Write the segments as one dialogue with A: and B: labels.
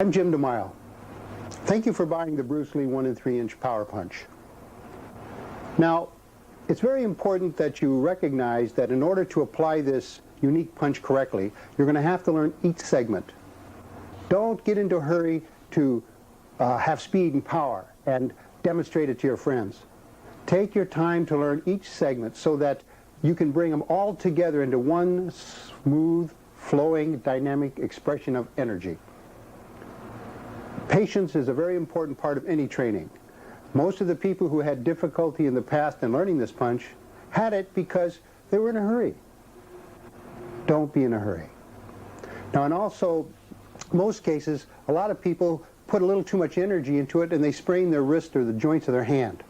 A: I'm Jim Demile. Thank you for buying the Bruce Lee 1 3-inch Power Punch. Now, it's very important that you recognize that in order to apply this unique punch correctly, you're going to have to learn each segment. Don't get into a hurry to have speed and power and demonstrate it to your friends. Take your time to learn each segment so that you can bring them all together into one smooth, flowing, dynamic expression of energy. Patience is a very important part of any training. Most of the people who had difficulty in the past in learning this punch had it because they were in a hurry. Don't be in a hurry. Now, and also, most cases, a lot of people put a little too much energy into it and they sprain their wrist or the joints of their hand.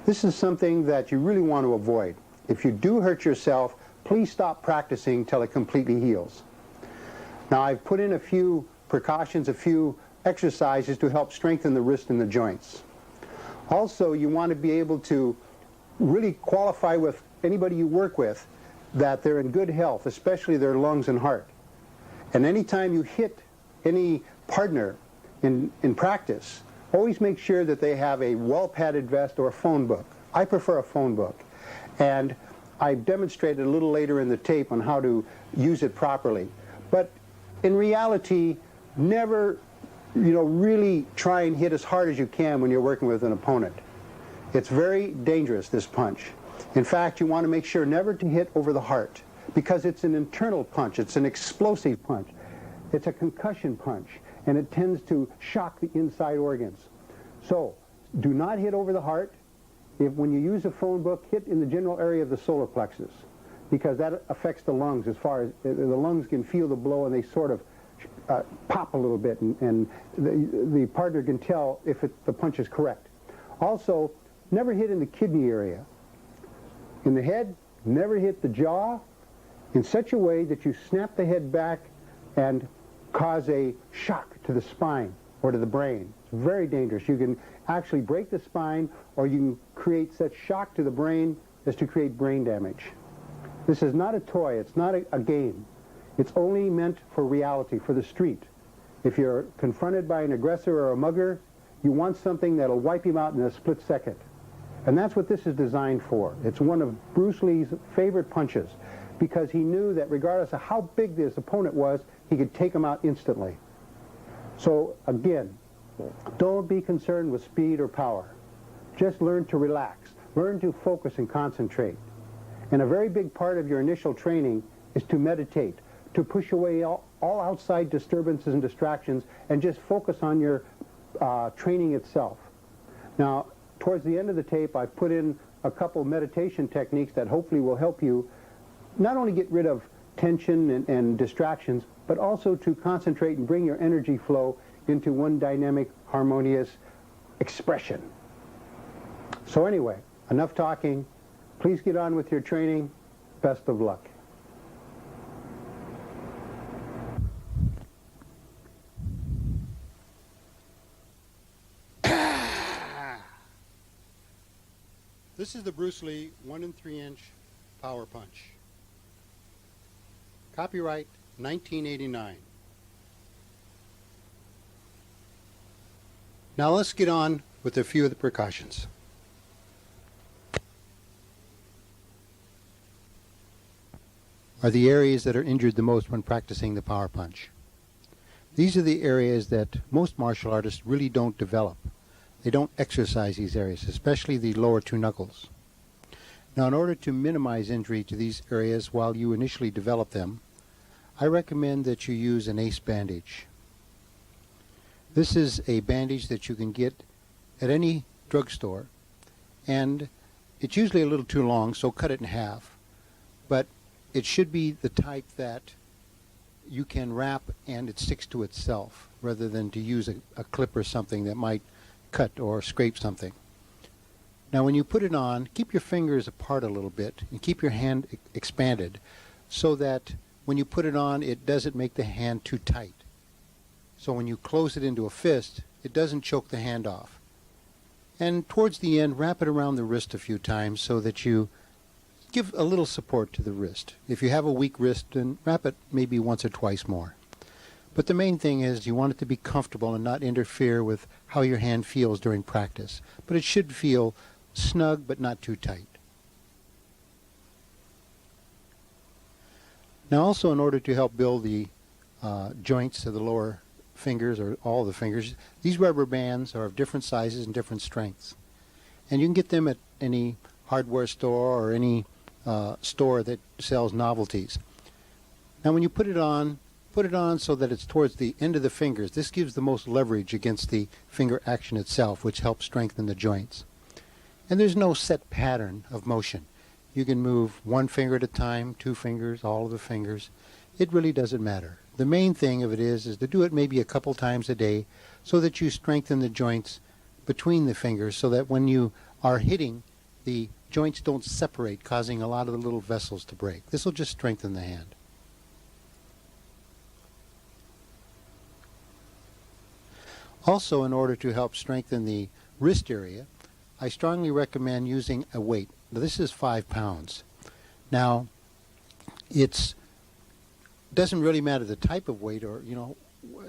A: This is something that you really want to avoid. If you do hurt yourself, please stop practicing till it completely heals. Now, I've put in a few precautions, a few exercises to help strengthen the wrist and the joints. Also, you want to be able to really qualify with anybody you work with that they're in good health, especially their lungs and heart. And anytime you hit any partner in practice, always make sure that they have a well-padded vest or a phone book. I prefer a phone book. And I've demonstrated a little later in the tape on how to use it properly. But in reality, never really try and hit as hard as you can when you're working with an opponent. It's very dangerous, this punch. In fact, you want to make sure never to hit over the heart because it's an internal punch. It's an explosive punch. It's a concussion punch, and it tends to shock the inside organs. So, do not hit over the heart. When you use a phone book, hit in the general area of the solar plexus because that affects the lungs as far as the lungs can feel the blow and they sort of pop a little bit and the partner can tell if the punch is correct. Also, never hit in the kidney area. In the head, never hit the jaw in such a way that you snap the head back and cause a shock to the spine or to the brain. It's very dangerous. You can actually break the spine or you can create such shock to the brain as to create brain damage. This is not a toy. It's not a game. It's only meant for reality, for the street. If you're confronted by an aggressor or a mugger, you want something that'll wipe him out in a split second. And that's what this is designed for. It's one of Bruce Lee's favorite punches because he knew that regardless of how big this opponent was, he could take him out instantly. So again, don't be concerned with speed or power. Just learn to relax. Learn to focus and concentrate. And a very big part of your initial training is to meditate, to push away all outside disturbances and distractions and just focus on your training itself. Now, towards the end of the tape, I've put in a couple meditation techniques that hopefully will help you not only get rid of tension and distractions, but also to concentrate and bring your energy flow into one dynamic, harmonious expression. So anyway, enough talking. Please get on with your training. Best of luck. This is the Bruce Lee 1 3-inch Power Punch. Copyright 1989. Now let's get on with a few of the precautions. Are the areas that are injured the most when practicing the power punch. These are the areas that most martial artists really don't develop. They don't exercise these areas, especially the lower two knuckles. Now, in order to minimize injury to these areas while you initially develop them, I recommend that you use an ACE bandage. This is a bandage that you can get at any drugstore, and it's usually a little too long, so cut it in half. But it should be the type that you can wrap and it sticks to itself, rather than to use a clip or something that might cut or scrape something. Now when you put it on, keep your fingers apart a little bit and keep your hand expanded so that when you put it on, it doesn't make the hand too tight. So when you close it into a fist, it doesn't choke the hand off. And towards the end, wrap it around the wrist a few times so that you give a little support to the wrist. If you have a weak wrist, then wrap it maybe once or twice more.
B: But the main thing is you want it to be comfortable and not interfere with how your hand feels during practice. But it should feel snug but not too tight. Now also, in order to help build the joints of the lower fingers, or all the fingers, these rubber bands are of different sizes and different strengths. And you can get them at any hardware store or any store that sells novelties. Now when you put it on so that it's towards the end of the fingers. This gives the most leverage against the finger action itself, which helps strengthen the joints. And there's no set pattern of motion. You can move one finger at a time, two fingers, all of the fingers. It really doesn't matter. The main thing of it is to do it maybe a couple times a day so that you strengthen the joints between the fingers, so that when you are hitting, the joints don't separate, causing a lot of the little vessels to break. This will just strengthen the hand. Also, in order to help strengthen the wrist area, I strongly recommend using a weight. Now, this is 5 pounds. Now, it doesn't really matter the type of weight, or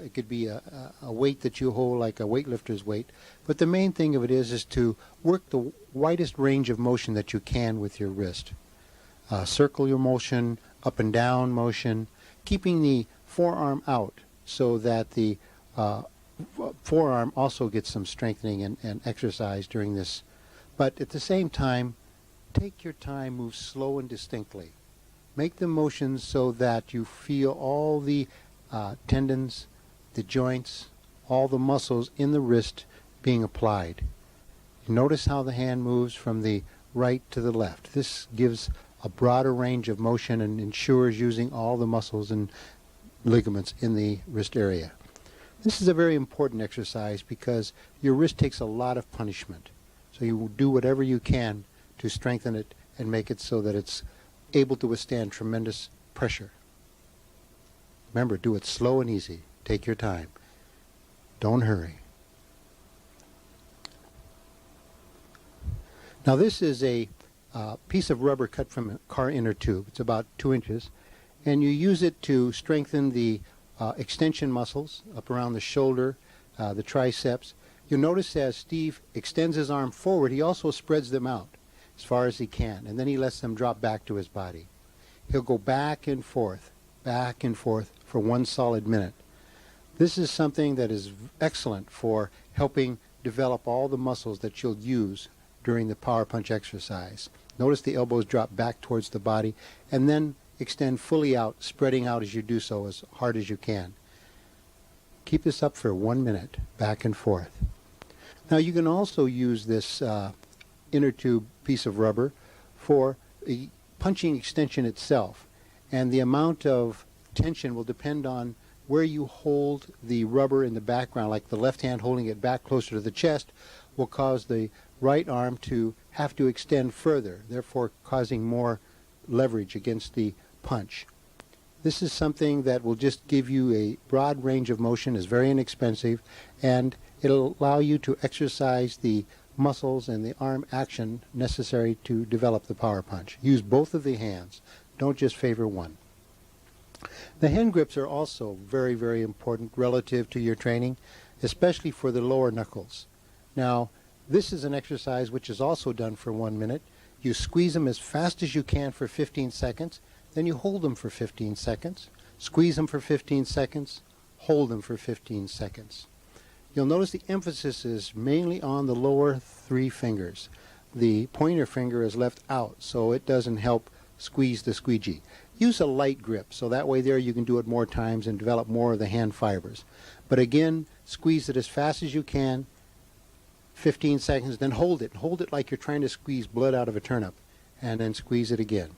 B: it could be a weight that you hold, like a weightlifter's weight. But the main thing of it is to work the widest range of motion that you can with your wrist. Circular motion, up and down motion, keeping the forearm out so that the forearm also gets some strengthening and exercise during this. But at the same time, take your time, move slow and distinctly. Make the motions so that you feel all the tendons, the joints, all the muscles in the wrist being applied. Notice how the hand moves from the right to the left. This gives a broader range of motion and ensures using all the muscles and ligaments in the wrist area. This is a very important exercise because your wrist takes a lot of punishment. So you will do whatever you can to strengthen it and make it so that it's able to withstand tremendous pressure. Remember, do it slow and easy. Take your time. Don't hurry. Now this is a piece of rubber cut from a car inner tube. It's about 2 inches. And you use it to strengthen the extension muscles up around the shoulder, the triceps. You'll notice as Steve extends his arm forward, he also spreads them out as far as he can, and then he lets them drop back to his body. He'll go back and forth for 1 solid minute. This is something that is excellent for helping develop all the muscles that you'll use during the power punch exercise. Notice the elbows drop back towards the body, and then extend fully out, spreading out as you do so as hard as you can. Keep this up for 1 minute, back and forth. Now you can also use this inner tube piece of rubber for a punching extension itself, and the amount of tension will depend on where you hold the rubber in the background. Like the left hand holding it back closer to the chest will cause the right arm to have to extend further, therefore causing more leverage against the punch. This is something that will just give you a broad range of motion, is very inexpensive, and it'll allow you to exercise the muscles and the arm action necessary to develop the power punch. Use both of the hands. Don't just favor one. The hand grips are also very, very important relative to your training, especially for the lower knuckles. Now, this is an exercise which is also done for 1 minute. You squeeze them as fast as you can for 15 seconds, then you hold them for 15 seconds, squeeze them for 15 seconds, hold them for 15 seconds. You'll notice the emphasis is mainly on the lower 3 fingers. The pointer finger is left out, so it doesn't help squeeze the squeegee. Use a light grip, so that way there you can do it more times and develop more of the hand fibers. But again, squeeze it as fast as you can, 15 seconds, then hold it. Hold it like you're trying to squeeze blood out of a turnip, and then squeeze it again.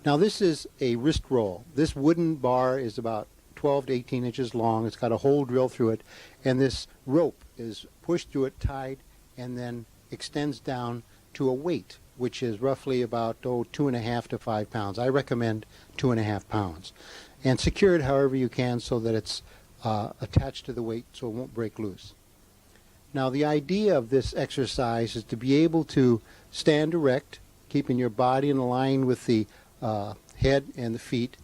B: Now this is a wrist roll. This wooden bar is about 12 to 18 inches long. It's got a hole drilled through it, and this rope is pushed through it, tied, and then extends down to a weight, which is roughly about 2.5 to 5 pounds. I recommend 2.5 pounds. And secure it however you can so that it's attached to the weight so it won't break loose. Now the idea of this exercise is to be able to stand erect, keeping your body in line with the head and the feet.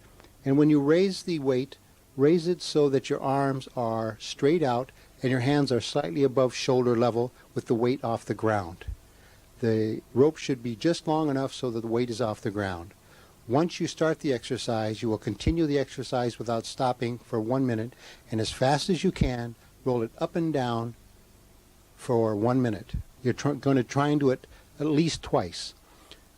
B: And when you raise the weight, raise it so that your arms are straight out and your hands are slightly above shoulder level with the weight off the ground. The rope should be just long enough so that the weight is off the ground. Once you start the exercise, you will continue the exercise without stopping for 1 minute, and as fast as you can, roll it up and down for 1 minute. You're going to try and do it at least twice.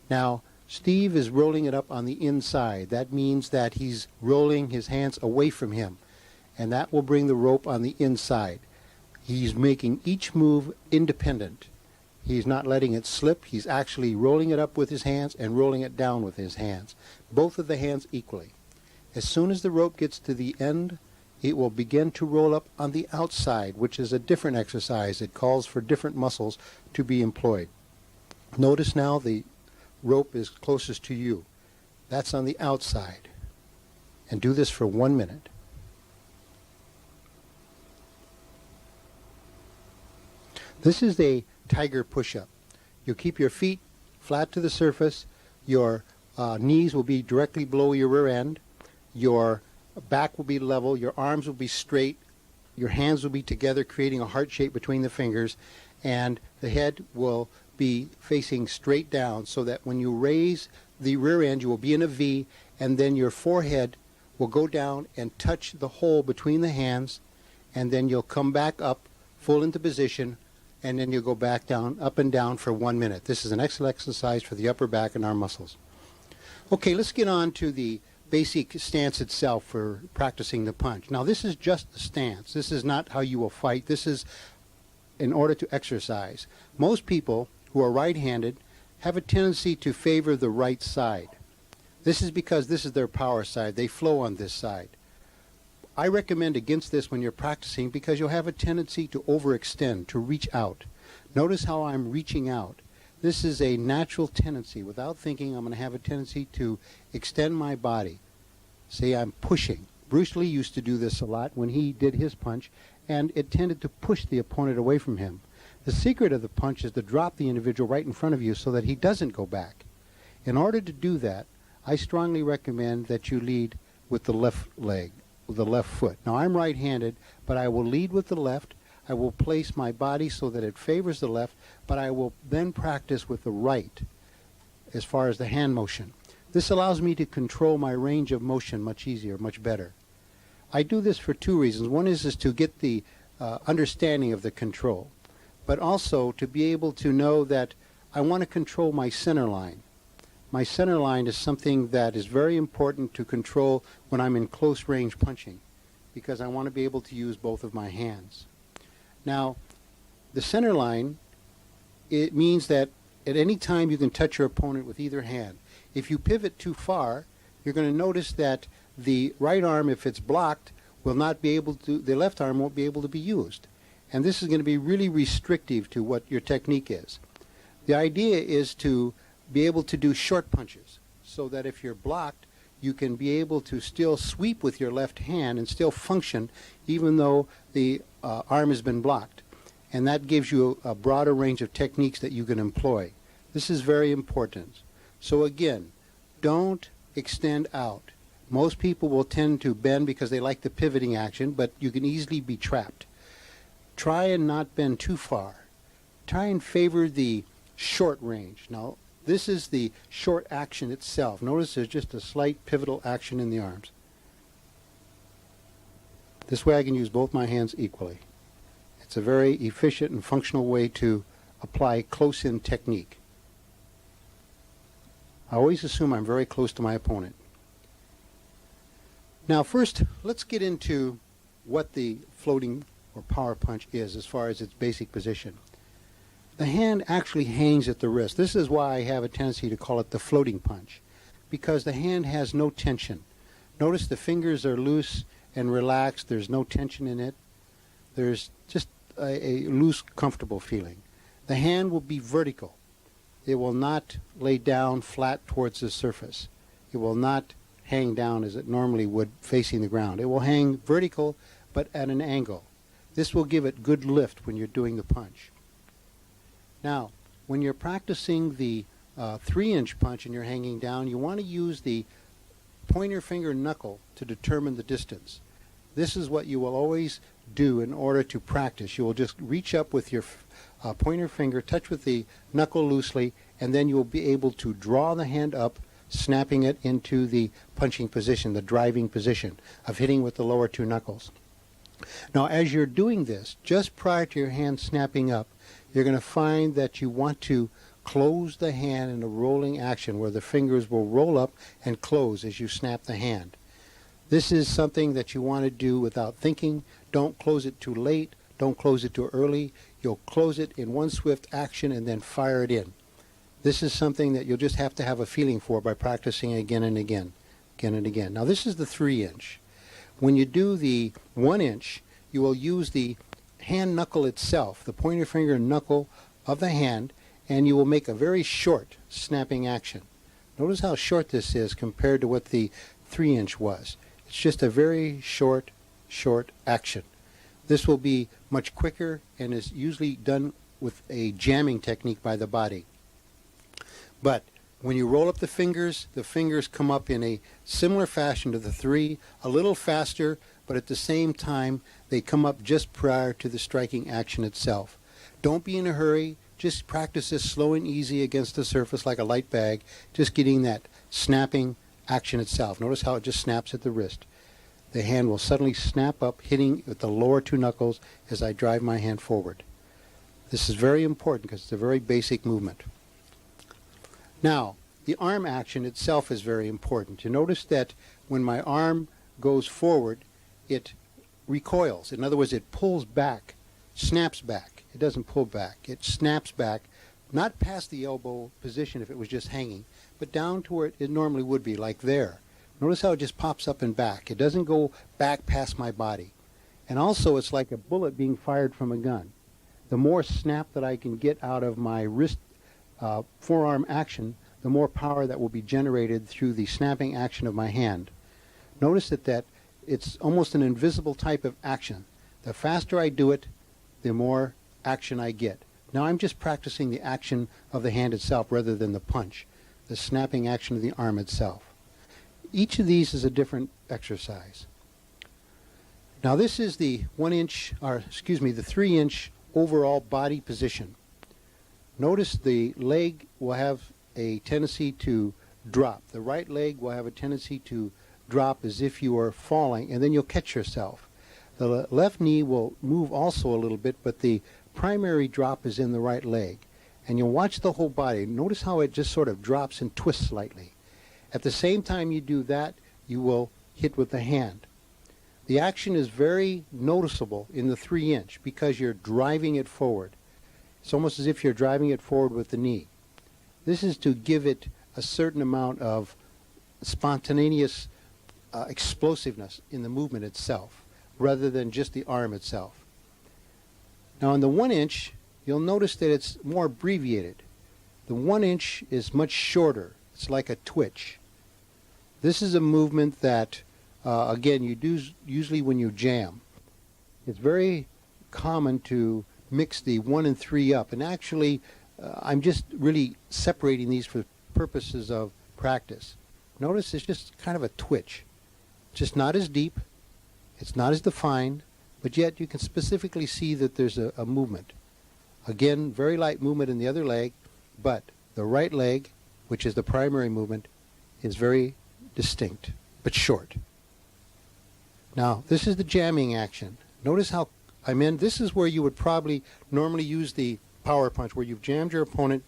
B: Now, Steve is rolling it up on the inside. That means that he's rolling his hands away from him, and that will bring the rope on the inside. He's making each move independent. He's not letting it slip. He's actually rolling it up with his hands and rolling it down with his hands, both of the hands equally. As soon as the rope gets to the end, it will begin to roll up on the outside, which is a different exercise. It calls for different muscles to be employed. Notice now the rope is closest to you. That's on the outside. And do this for 1 minute. This is a tiger push-up. You keep your feet flat to the surface. Your knees will be directly below your rear end. Your back will be level. Your arms will be straight. Your hands will be together, creating a heart shape between the fingers. And the head will be facing straight down so that when you raise the rear end, you will be in a V, and then your forehead will go down and touch the hole between the hands, and then you'll come back up full into position, and then you'll go back down, up and down for 1 minute. This is an excellent exercise for the upper back and arm muscles. Okay, let's get on to the basic stance itself for practicing the punch. Now, this is just the stance. This is not how you will fight. This is in order to exercise. Most people who are right-handed have a tendency to favor the right side. This is because this is their power side. They flow on this side. I recommend against this when you're practicing because you'll have a tendency to overextend, to reach out. Notice how I'm reaching out. This is a natural tendency. Without thinking, I'm going to have a tendency to extend my body. See, I'm pushing. Bruce Lee used to do this a lot when he did his punch, and it tended to push the opponent away from him. The secret of the punch is to drop the individual right in front of you so that he doesn't go back. In order to do that, I strongly recommend that you lead with the left leg, with the left foot. Now, I'm right-handed, but I will lead with the left. I will place my body so that it favors the left, but I will then practice with the right as far as the hand motion. This allows me to control my range of motion much easier, much better. I do this for two reasons. One is to get the understanding of the control, but also to be able to know that I want to control my center line. My center line is something that is very important to control when I'm in close range punching, because I want to be able to use both of my hands. Now, the center line, it means that at any time you can touch your opponent with either hand. If you pivot too far, you're going to notice that the right arm, if it's blocked, will not be able to, the left arm won't be able to be used. And this is going to be really restrictive to what your technique is. The idea is to be able to do short punches so that if you're blocked, you can be able to still sweep with your left hand and still function even though the arm has been blocked. And that gives you a broader range of techniques that you can employ. This is very important. So again, don't extend out. Most people will tend to bend because they like the pivoting action, but you can easily be trapped. Try and not bend too far. Try and favor the short range. Now, this is the short action itself. Notice there's just a slight pivotal action in the arms. This way I can use both my hands equally. It's a very efficient and functional way to apply close-in technique. I always assume I'm very close to my opponent. Now first, let's get into what the floating or power punch is as far as its basic position. The hand actually hangs at the wrist. This is why I have a tendency to call it the floating punch, because the hand has no tension. Notice the fingers are loose and relaxed. There's no tension in it. There's just a loose, comfortable feeling. The hand will be vertical. It will not lay down flat towards the surface. It will not hang down as it normally would facing the ground. It will hang vertical but at an angle. This will give it good lift when you're doing the punch. Now, when you're practicing the 3-inch punch and you're hanging down, you want to use the pointer finger knuckle to determine the distance. this is what you will always do in order to practice. You will just reach up with your pointer finger, touch with the knuckle loosely, and then you will be able to draw the hand up, snapping it into the punching position, the driving position of hitting with the lower two knuckles. Now, as you're doing this, just prior to your hand snapping up, you're going to find that you want to close the hand in a rolling action where the fingers will roll up and close as you snap the hand. This is something that you want to do without thinking. Don't close it too late. Don't close it too early. You'll close it in one swift action and then fire it in. This is something that you'll just have to have a feeling for by practicing again and again, again and again. Now, this is the 3-inch. When you do the 1-inch, you will use the hand knuckle itself, the pointer finger and knuckle of the hand, and you will make a very short snapping action. Notice how short this is compared to what the 3-inch was. It's just a very short action. This will be much quicker and is usually done with a jamming technique by the body. But when you roll up the fingers come up in a similar fashion to the 3, a little faster, but at the same time they come up just prior to the striking action itself. Don't be in a hurry. Just practice this slow and easy against the surface like a light bag, just getting that snapping action itself. Notice how it just snaps at the wrist. The hand will suddenly snap up, hitting with the lower two knuckles as I drive my hand forward. This is very important because it's a very basic movement. Now, the arm action itself is very important. You notice that when my arm goes forward, it recoils. In other words, it pulls back, snaps back. It doesn't pull back. It snaps back, not past the elbow position if it was just hanging, but down to where it normally would be, like there. Notice how it just pops up and back. It doesn't go back past my body. And also, it's like a bullet being fired from a gun. The more snap that I can get out of my wrist forearm action, the more power that will be generated through the snapping action of my hand. Notice that it's almost an invisible type of action. The faster I do it, the more action I get. Now I'm just practicing the action of the hand itself rather than the punch, the snapping action of the arm itself. Each of these is a different exercise. Now this is the 3-inch overall body position. Notice the leg will have a tendency to drop. The right leg will have a tendency to drop as if you are falling, and then you'll catch yourself. The left knee will move also a little bit, but the primary drop is in the right leg. And you'll watch the whole body. Notice how it just sort of drops and twists slightly. At the same time you do that, you will hit with the hand. The action is very noticeable in the 3-inch because you're driving it forward. It's almost as if you're driving it forward with the knee. This is to give it a certain amount of spontaneous explosiveness in the movement itself, rather than just the arm itself. Now on the 1-inch, you'll notice that it's more abbreviated. The 1-inch is much shorter. It's like a twitch. This is a movement that, again, you do usually when you jam. It's very common to mix the 1 and 3 up, and actually I'm just really separating these for purposes of practice. Notice it's just kind of a twitch. Just not as deep, it's not as defined, but yet you can specifically see that there's a movement. Again, very light movement in the other leg, but the right leg, which is the primary movement, is very distinct, but short. Now, this is the jamming action. Notice how this is where you would probably normally use the power punch, where you've jammed your opponent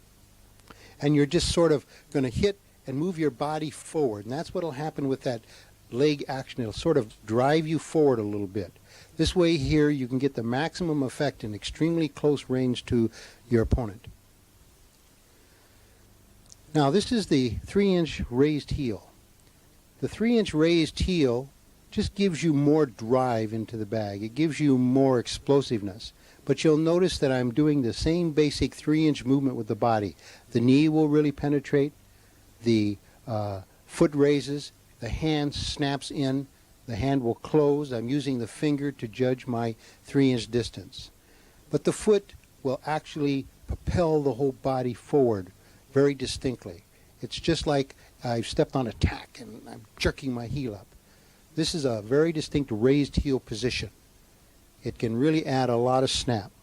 B: and you're just sort of going to hit and move your body forward. And that's what will happen with that leg action. It'll sort of drive you forward a little bit. This way here you can get the maximum effect in extremely close range to your opponent. Now this is the 3-inch raised heel. The 3-inch raised heel just gives you more drive into the bag. It gives you more explosiveness. But you'll notice that I'm doing the same basic 3-inch movement with the body. The knee will really penetrate. The foot raises. The hand snaps in. The hand will close. I'm using the finger to judge my 3-inch distance. But the foot will actually propel the whole body forward very distinctly. It's just like I've stepped on a tack and I'm jerking my heel up. This is a very distinct raised heel position. It can really add a lot of snap,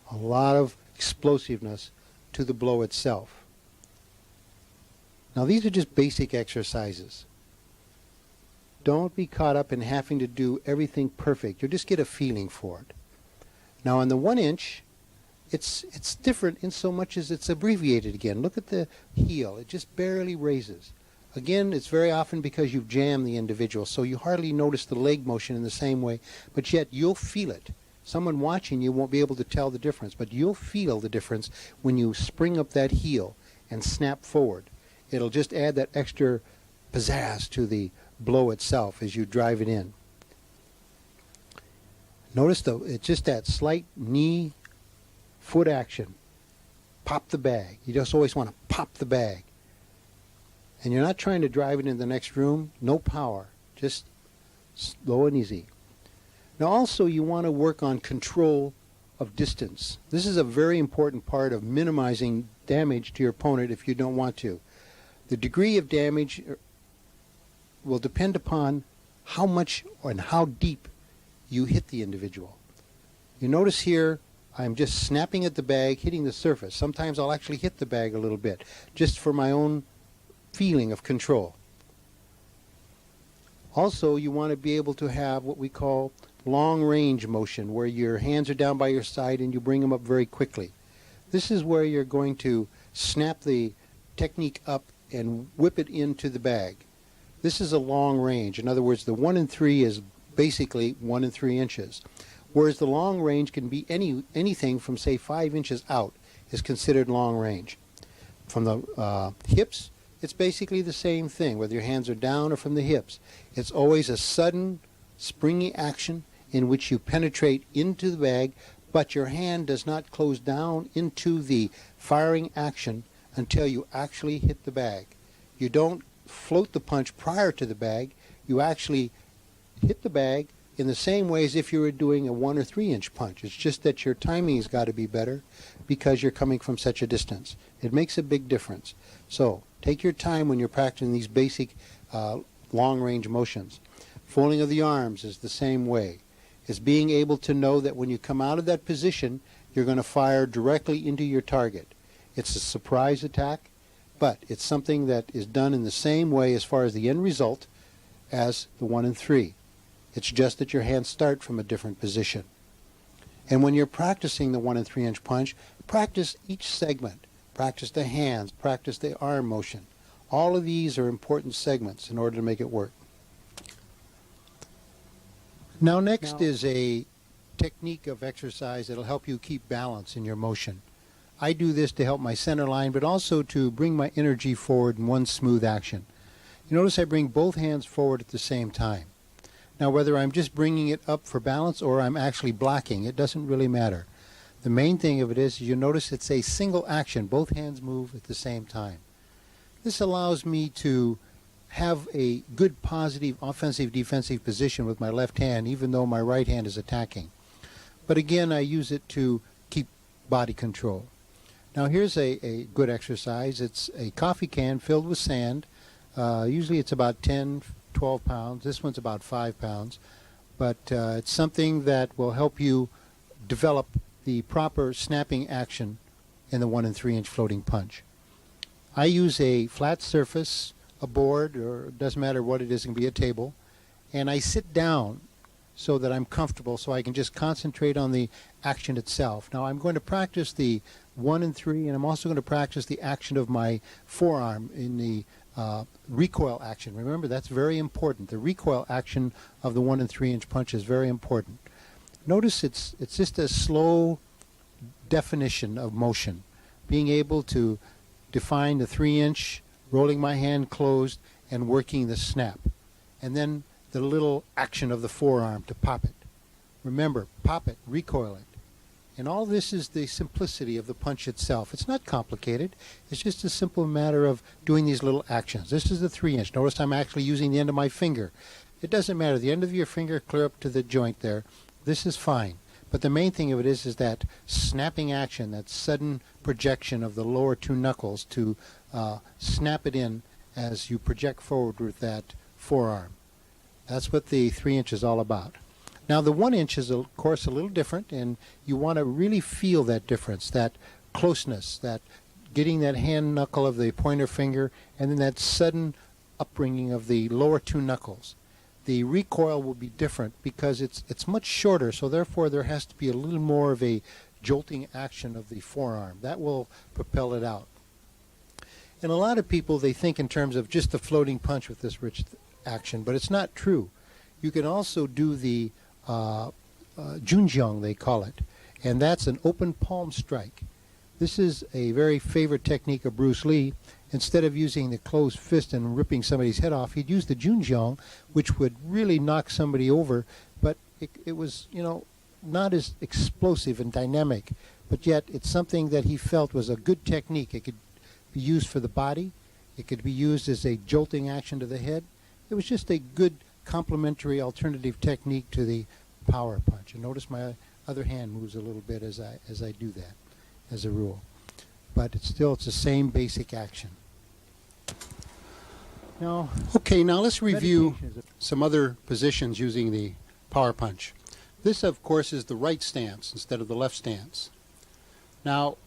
B: a lot of explosiveness to the blow itself. Now these are just basic exercises. Don't be caught up in having to do everything perfect. You'll just get a feeling for it. Now on the 1 inch, it's different in so much as it's abbreviated again. Look at the heel. It just barely raises. Again, it's very often because you've jammed the individual, so you hardly notice the leg motion in the same way, but yet you'll feel it. Someone watching you won't be able to tell the difference, but you'll feel the difference when you spring up that heel and snap forward. It'll just add that extra pizzazz to the blow itself as you drive it in. Notice though, it's just that slight knee foot action. Pop the bag. You just always want to pop the bag. And you're not trying to drive it in the next room. No power. Just slow and easy. Now also you want to work on control of distance. This is a very important part of minimizing damage to your opponent if you don't want to. The degree of damage will depend upon how much and how deep you hit the individual. You notice here I'm just snapping at the bag, hitting the surface. Sometimes I'll actually hit the bag a little bit just for my own feeling of control. Also, you want to be able to have what we call long range motion, where your hands are down by your side and you bring them up very quickly. This is where you're going to snap the technique up and whip it into the bag. This is a long range. In other words, the 1 and 3 is basically 1 and 3 inches. Whereas the long range can be anything from, say, 5 inches out is considered long range. From the hips, it's basically the same thing, whether your hands are down or from the hips. It's always a sudden, springy action in which you penetrate into the bag, but your hand does not close down into the firing action until you actually hit the bag. You don't float the punch prior to the bag. You actually hit the bag in the same way as if you were doing a 1 or 3 inch punch. It's just that your timing's got to be better because you're coming from such a distance. It makes a big difference. So take your time when you're practicing these basic long range motions. Folding of the arms is the same way. It's being able to know that when you come out of that position, you're going to fire directly into your target. It's a surprise attack, but it's something that is done in the same way as far as the end result as the 1 and 3. It's just that your hands start from a different position. And when you're practicing the 1 and 3 inch punch, practice each segment. Practice the hands, practice the arm motion. All of these are important segments in order to make it work. Now next is a technique of exercise that will help you keep balance in your motion. I do this to help my center line, but also to bring my energy forward in one smooth action. You notice I bring both hands forward at the same time. Now whether I'm just bringing it up for balance or I'm actually blocking, it doesn't really matter. The main thing of it is you notice it's a single action. Both hands move at the same time. This allows me to have a good positive offensive defensive position with my left hand even though my right hand is attacking. But again, I use it to keep body control. Now here's a good exercise. It's a coffee can filled with sand. Usually it's about 10, 12 pounds. This one's about 5 pounds. But it's something that will help you develop the proper snapping action in the 1 and 3 inch floating punch. I use a flat surface, a board, or it doesn't matter what it is, it can be a table, and I sit down so that I'm comfortable so I can just concentrate on the action itself. Now I'm going to practice the 1 and 3, and I'm also going to practice the action of my forearm in the recoil action. Remember, that's very important. The recoil action of the 1 and 3 inch punch is very important. Notice it's just a slow definition of motion, being able to define the 3 inch, rolling my hand closed, and working the snap. And then the little action of the forearm to pop it. Remember, pop it, recoil it. And all this is the simplicity of the punch itself. It's not complicated. It's just a simple matter of doing these little actions. This is the 3 inch. Notice I'm actually using the end of my finger. It doesn't matter. The end of your finger clear up to the joint there. This is fine. But the main thing of it is that snapping action, that sudden projection of the lower 2 knuckles to snap it in as you project forward with that forearm. That's what the 3-inch is all about. Now the 1-inch is of course a little different, and you want to really feel that difference, that closeness, that getting that hand knuckle of the pointer finger, and then that sudden upbringing of the lower 2 knuckles. The recoil will be different because it's much shorter, so therefore there has to be a little more of a jolting action of the forearm. That will propel it out. And a lot of people, they think in terms of just the floating punch with this rich action, but it's not true. You can also do the junjiang, they call it, and that's an open palm strike. This is a very favorite technique of Bruce Lee. Instead of using the closed fist and ripping somebody's head off, he'd use the junjiang, which would really knock somebody over, but it was, not as explosive and dynamic, but yet it's something that he felt was a good technique. It could be used for the body. It could be used as a jolting action to the head. It was just a good complementary alternative technique to the power punch. And notice my other hand moves a little bit as I do that, as a rule. But it's the same basic action. Now let's review some other positions using the power punch. This, of course, is the right stance instead of the left stance. Now,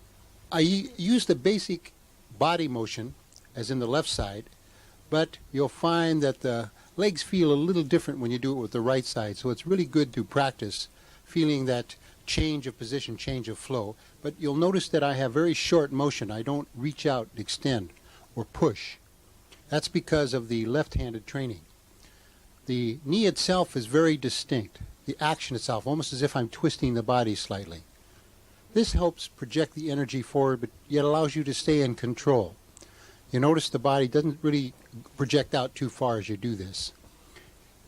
B: I use the basic body motion as in the left side, but you'll find that the legs feel a little different when you do it with the right side, so it's really good to practice feeling that change of position, change of flow. But you'll notice that I have very short motion. I don't reach out, extend, or push. That's because of the left-handed training. The knee itself is very distinct. The action itself, almost as if I'm twisting the body slightly. This helps project the energy forward, but yet allows you to stay in control. You notice the body doesn't really project out too far as you do this.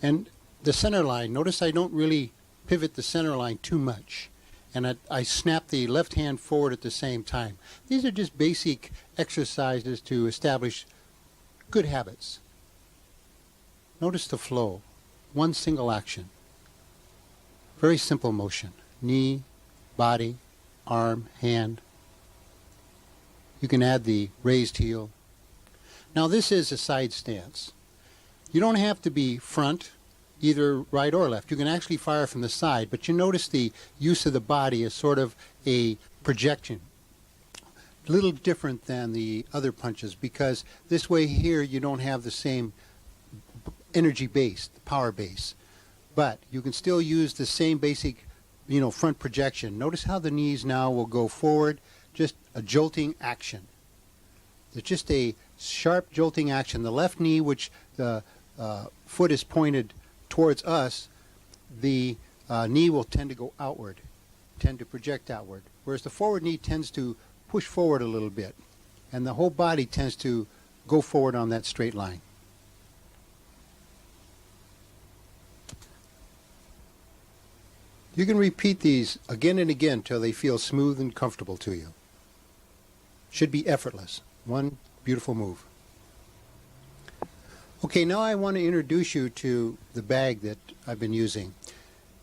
B: And the center line, notice I don't really pivot the center line too much. And I snap the left hand forward at the same time. These are just basic exercises to establish good habits. Notice the flow. One single action. Very simple motion. Knee, body, arm, hand. You can add the raised heel. Now this is a side stance. You don't have to be front, either right or left. You can actually fire from the side, but you notice the use of the body is sort of a projection. A little different than the other punches, because this way here you don't have the same energy base, the power base. But you can still use the same basic, front projection. Notice how the knees now will go forward, just a jolting action. It's just a sharp jolting action. The left knee, which the foot is pointed towards us, the knee will tend to go outward, tend to project outward, whereas the forward knee tends to push forward a little bit, and the whole body tends to go forward on that straight line. You can repeat these again and again till they feel smooth and comfortable to you. Should be effortless. One beautiful move. Okay, now I want to introduce you to the bag that I've been using.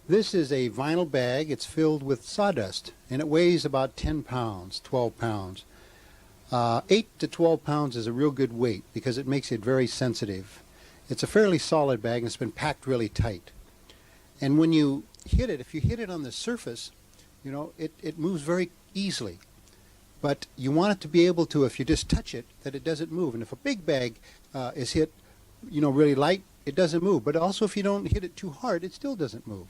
B: This is a vinyl bag. It's filled with sawdust, and it weighs about 10 pounds, 12 pounds. 8 to 12 pounds is a real good weight because it makes it very sensitive. It's a fairly solid bag, and it's been packed really tight. And when you hit it, if you hit it on the surface, it moves very easily. But you want it to be able to, if you just touch it, that it doesn't move. And if a big bag is hit, really light, it doesn't move. But also if you don't hit it too hard, it still doesn't move.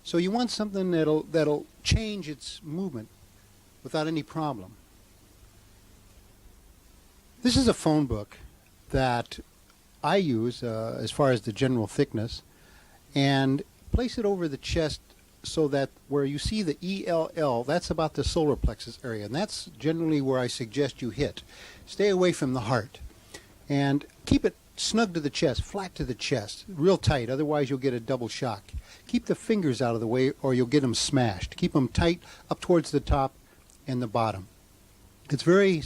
B: So you want something that'll change its movement without any problem. This is a phone book that I use as far as the general thickness, and place it over the chest so that where you see the ELL, that's about the solar plexus area, and that's generally where I suggest you hit. Stay away from the heart, and keep it snug to the chest, flat to the chest, real tight, otherwise you'll get a double shock. Keep the fingers out of the way or you'll get them smashed. Keep them tight up towards the top and the bottom. It's very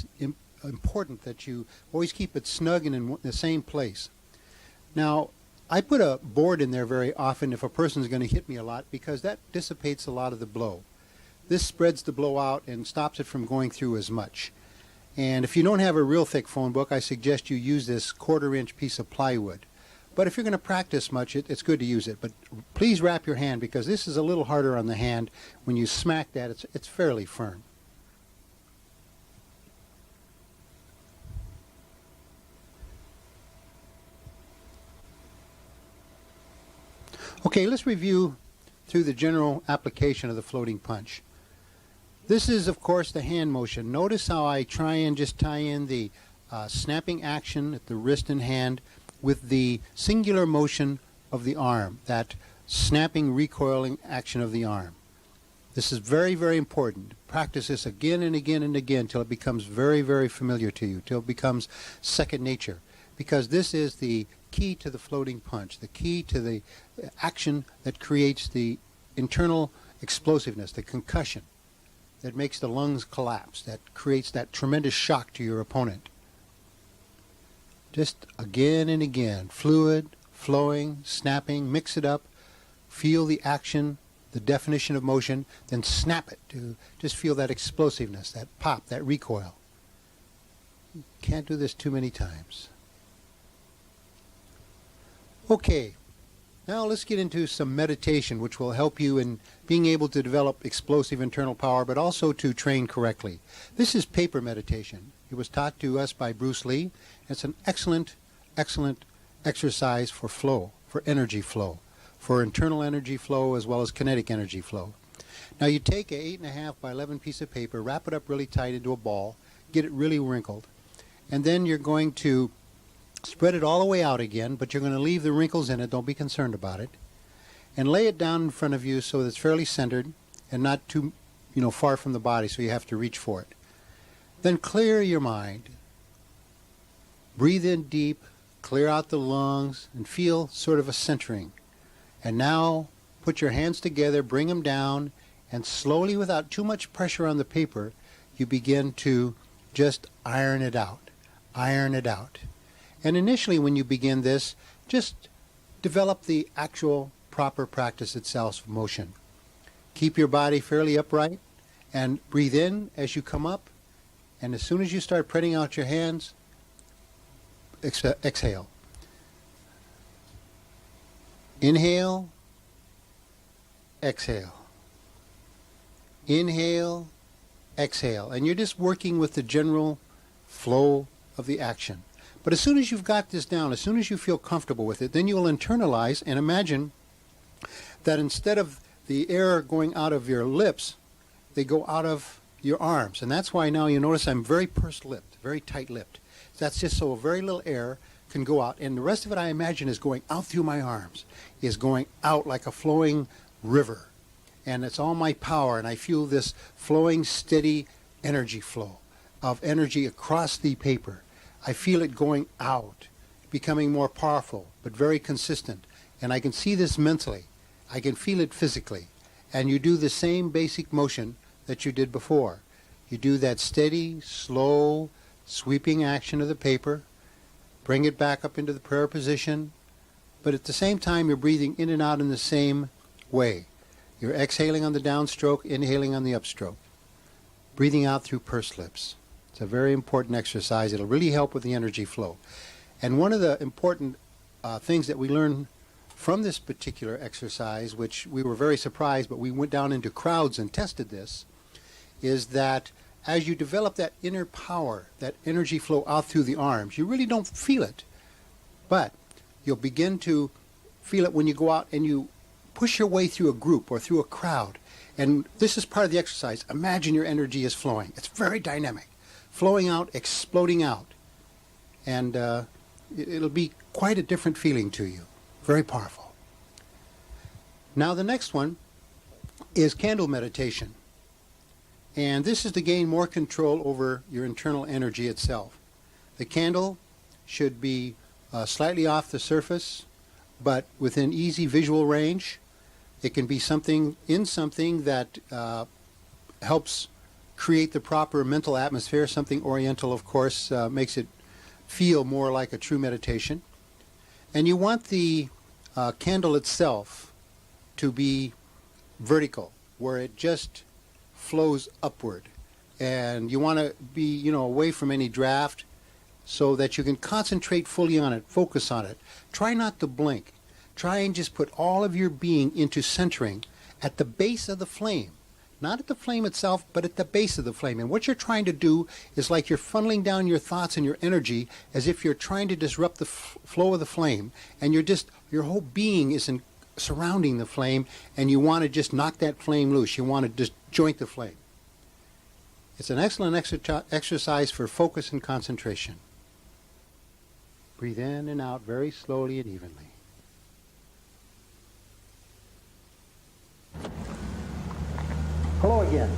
B: important that you always keep it snug and in the same place. Now, I put a board in there very often if a person's going to hit me a lot, because that dissipates a lot of the blow. This spreads the blow out and stops it from going through as much. And if you don't have a real thick phone book, I suggest you use this 1/4-inch piece of plywood. But if you're going to practice much, it's good to use it. But please wrap your hand, because this is a little harder on the hand. When you smack that, it's fairly firm. Okay, let's review through the general application of the floating punch. This is, of course, the hand motion. Notice how I try and just tie in the snapping action at the wrist and hand with the singular motion of the arm, that snapping, recoiling action of the arm. This is very, very important. Practice this again and again and again till it becomes very, very familiar to you, till it becomes second nature, because this is the key to the floating punch, the key to the action that creates the internal explosiveness, the concussion that makes the lungs collapse, that creates that tremendous shock to your opponent. Just again and again, fluid, flowing, snapping, mix it up, feel the action, the definition of motion, then snap it to just feel that explosiveness, that pop, that recoil. You can't do this too many times. Okay, now let's get into some meditation, which will help you in being able to develop explosive internal power, but also to train correctly. This is paper meditation. It was taught to us by Bruce Lee. It's an excellent, excellent exercise for flow, for energy flow, for internal energy flow as well as kinetic energy flow. Now you take a 8.5 by 11 piece of paper, wrap it up really tight into a ball, get it really wrinkled, and then you're going to spread it all the way out again, but you're going to leave the wrinkles in it. Don't be concerned about it. And lay it down in front of you so that it's fairly centered and not too, far from the body, so you have to reach for it. Then clear your mind. Breathe in deep, clear out the lungs, and feel sort of a centering. And now put your hands together, bring them down, and slowly, without too much pressure on the paper, you begin to just iron it out. Iron it out. And initially when you begin this, just develop the actual proper practice itself of motion. Keep your body fairly upright and breathe in as you come up. And as soon as you start spreading out your hands, exhale. Inhale, exhale. Inhale, exhale. And you're just working with the general flow of the action. But as soon as you've got this down, as soon as you feel comfortable with it, then you'll internalize and imagine that instead of the air going out of your lips, they go out of your arms. And that's why now you notice I'm very pursed-lipped, very tight-lipped. That's just so very little air can go out. And the rest of it, I imagine, is going out through my arms, is going out like a flowing river. And it's all my power, and I feel this flowing, steady energy flow of energy across the paper. I feel it going out, becoming more powerful, but very consistent. And I can see this mentally. I can feel it physically. And you do the same basic motion that you did before. You do that steady, slow, sweeping action of the paper, bring it back up into the prayer position, but at the same time you're breathing in and out in the same way. You're exhaling on the downstroke, inhaling on the upstroke, breathing out through pursed lips. It's a very important exercise. It'll really help with the energy flow. And one of the important things that we learned from this particular exercise, which we were very surprised, but we went down into crowds and tested this, is that as you develop that inner power, that energy flow out through the arms, you really don't feel it. But you'll begin to feel it when you go out and you push your way through a group or through a crowd. And this is part of the exercise. Imagine your energy is flowing. It's very dynamic. Flowing out, exploding out. And it'll be quite a different feeling to you. Very powerful. Now the next one is candle meditation. And this is to gain more control over your internal energy itself. The candle should be slightly off the surface, but within easy visual range. It can be something that helps create the proper mental atmosphere. Something oriental, of course, makes it feel more like a true meditation. And you want the candle itself to be vertical, where it just flows upward. And you want to be, away from any draft, so that you can concentrate fully on it, focus on it. Try not to blink. Try and just put all of your being into centering at the base of the flame. Not at the flame itself, but at the base of the flame. And what you're trying to do is like you're funneling down your thoughts and your energy as if you're trying to disrupt the flow of the flame. And your whole being is surrounding the flame, and you want to just knock that flame loose. You want to just joint the flame. It's an excellent exercise for focus and concentration. Breathe in and out very slowly and evenly. Hello again.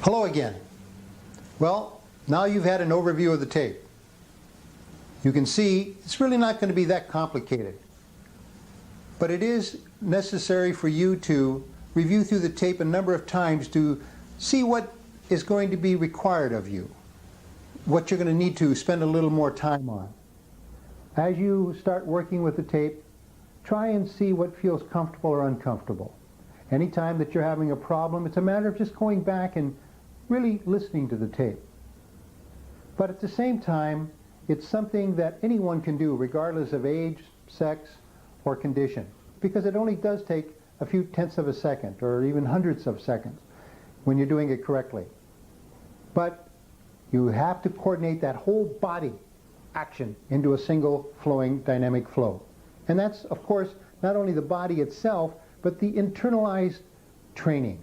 B: Hello again. Well, now you've had an overview of the tape. You can see it's really not going to be that complicated. But it is necessary for you to review through the tape a number of times to see what is going to be required of you, what you're going to need to spend a little more time on. As you start working with the tape, try and see what feels comfortable or uncomfortable. Anytime that you're having a problem, it's a matter of just going back and really listening to the tape. But at the same time, it's something that anyone can do regardless of age, sex, or condition, because it only does take a few tenths of a second or even hundredths of seconds when you're doing it correctly. But you have to coordinate that whole body action into a single flowing dynamic flow. And that's, of course, not only the body itself, but the internalized training.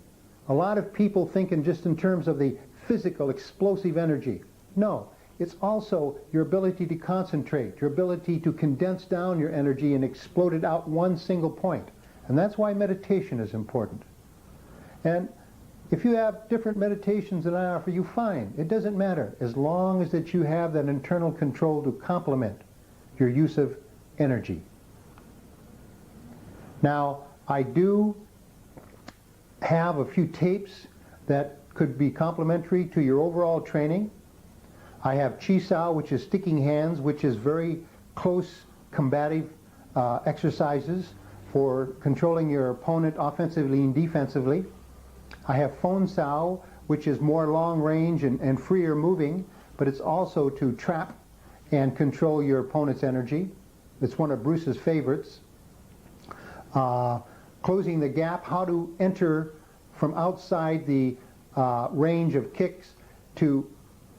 B: A lot of people think just in terms of the physical, explosive energy. No, it's also your ability to concentrate, your ability to condense down your energy and explode it out one single point. And that's why meditation is important. And if you have different meditations that I offer you, fine. It doesn't matter, as long as that you have that internal control to complement your use of energy. Now, I do have a few tapes that could be complementary to your overall training. I have Chi Sao, which is sticking hands, which is very close combative exercises for controlling your opponent offensively and defensively. I have Fon Sao, which is more long range and freer moving, but it's also to trap and control your opponent's energy. It's one of Bruce's favorites. Closing the gap, how to enter from outside the range of kicks to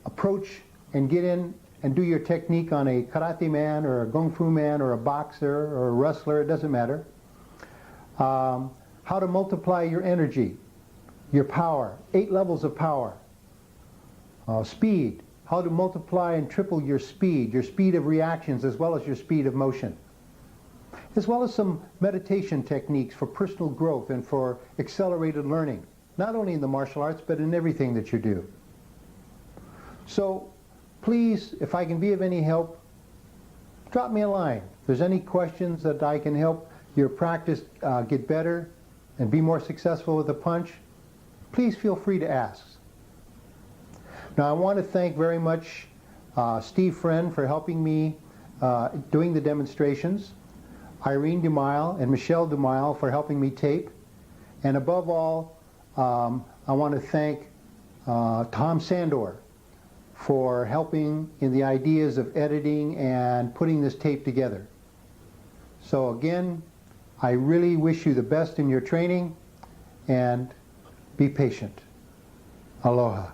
B: approach and get in and do your technique on a karate man or a kung fu man or a boxer or a wrestler, it doesn't matter. How to multiply your energy, your power, 8 levels of power. Speed, how to multiply and triple your speed of reactions as well as your speed of motion. As well as some meditation techniques for personal growth and for accelerated learning, not only in the martial arts, but in everything that you do. So, please, if I can be of any help, drop me a line. If there's any questions that I can help your practice get better and be more successful with the punch, please feel free to ask. Now, I want to thank very much Steve Friend for helping me doing the demonstrations, Irene Demile and Michelle Demile for helping me tape, and above all, I want to thank Tom Sandor for helping in the ideas of editing and putting this tape together. So again, I really wish you the best in your training, and be patient. Aloha.